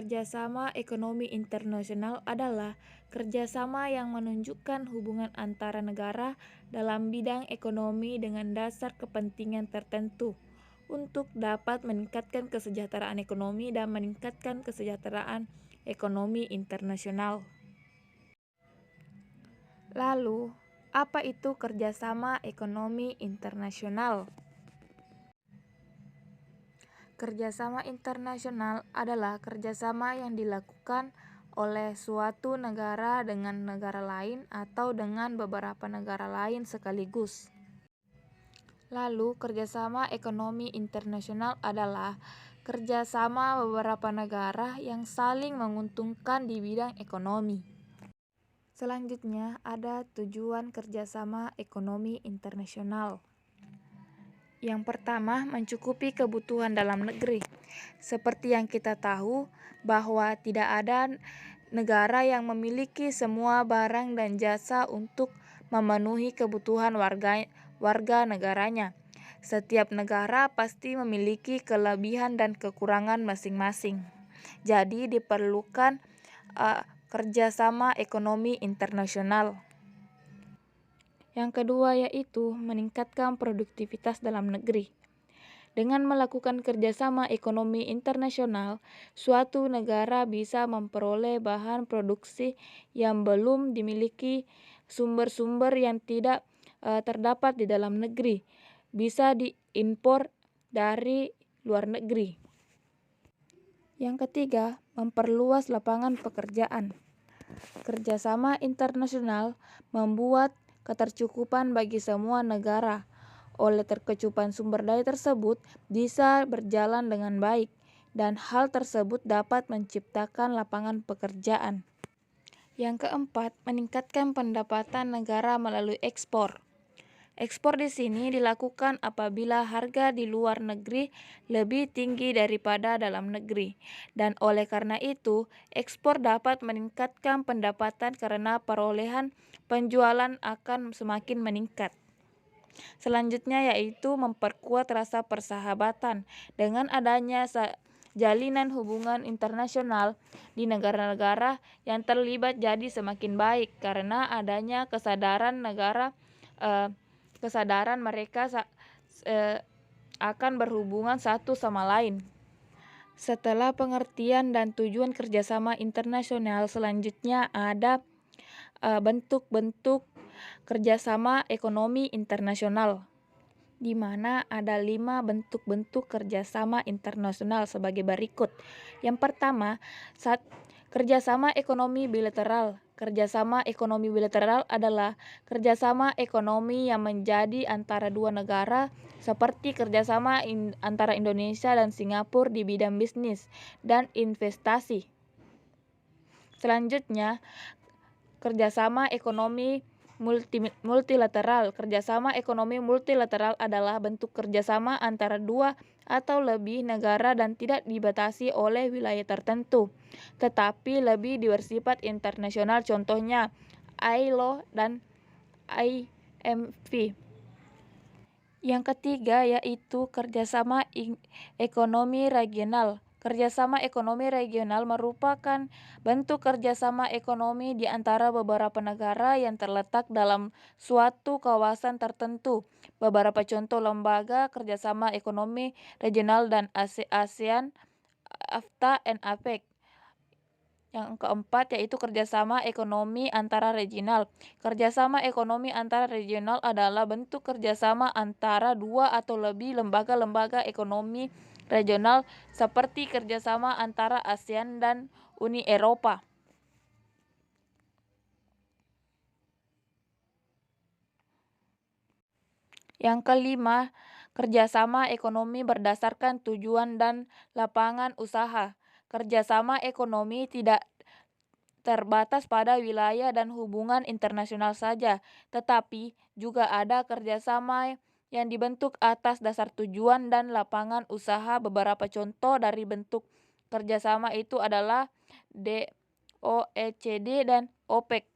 Kerjasama ekonomi internasional adalah kerjasama yang menunjukkan hubungan antara negara dalam bidang ekonomi dengan dasar kepentingan tertentu untuk dapat meningkatkan kesejahteraan ekonomi dan meningkatkan kesejahteraan ekonomi internasional. Lalu, apa itu kerjasama ekonomi internasional? Kerjasama internasional adalah kerjasama yang dilakukan oleh suatu negara dengan negara lain atau dengan beberapa negara lain sekaligus. Lalu, kerjasama ekonomi internasional adalah kerjasama beberapa negara yang saling menguntungkan di bidang ekonomi. Selanjutnya, ada tujuan kerjasama ekonomi internasional. Yang pertama, mencukupi kebutuhan dalam negeri. Seperti yang kita tahu, bahwa tidak ada negara yang memiliki semua barang dan jasa untuk memenuhi kebutuhan warga negaranya. Setiap negara pasti memiliki kelebihan dan kekurangan masing-masing. Jadi diperlukan kerjasama ekonomi internasional. Yang kedua yaitu meningkatkan produktivitas dalam negeri. Dengan melakukan kerjasama ekonomi internasional, suatu negara bisa memperoleh bahan produksi yang belum dimiliki, sumber-sumber yang tidak terdapat di dalam negeri, bisa diimpor dari luar negeri. Yang ketiga, memperluas lapangan pekerjaan. Kerjasama internasional membuat ketercukupan bagi semua negara. Oleh terkecupan sumber daya tersebut bisa berjalan dengan baik, dan hal tersebut dapat menciptakan lapangan pekerjaan. Yang keempat, meningkatkan pendapatan negara melalui ekspor. Ekspor di sini dilakukan apabila harga di luar negeri lebih tinggi daripada dalam negeri, dan oleh karena itu, ekspor dapat meningkatkan pendapatan karena perolehan penjualan akan semakin meningkat. Selanjutnya yaitu memperkuat rasa persahabatan. Dengan adanya jalinan hubungan internasional di negara-negara yang terlibat jadi semakin baik karena adanya kesadaran mereka akan berhubungan satu sama lain. Setelah pengertian dan tujuan kerjasama internasional, selanjutnya ada bentuk-bentuk kerjasama ekonomi internasional, di mana ada 5 bentuk-bentuk kerjasama internasional sebagai berikut. Yang pertama, kerjasama ekonomi bilateral. Kerjasama ekonomi bilateral adalah kerjasama ekonomi yang menjadi antara dua negara, seperti kerjasama antara Indonesia dan Singapura di bidang bisnis dan investasi. Selanjutnya, kerjasama ekonomi multilateral. Kerjasama ekonomi multilateral adalah bentuk kerjasama antara dua atau lebih negara dan tidak dibatasi oleh wilayah tertentu, tetapi lebih bersifat internasional, contohnya ILO dan IMF. Yang ketiga yaitu kerjasama ekonomi regional. Kerjasama ekonomi regional merupakan bentuk kerjasama ekonomi di antara beberapa negara yang terletak dalam suatu kawasan tertentu. Beberapa contoh lembaga kerjasama ekonomi regional dan ASEAN, AFTA, dan APEC. Yang keempat yaitu kerjasama ekonomi antara regional. Kerjasama ekonomi antara regional adalah bentuk kerjasama antara dua atau lebih lembaga-lembaga ekonomi regional seperti kerjasama antara ASEAN dan Uni Eropa. Yang kelima, kerjasama ekonomi berdasarkan tujuan dan lapangan usaha. Kerjasama ekonomi tidak terbatas pada wilayah dan hubungan internasional saja, tetapi juga ada kerjasama yang dibentuk atas dasar tujuan dan lapangan usaha. Beberapa contoh dari bentuk kerjasama itu adalah OECD dan OPEC.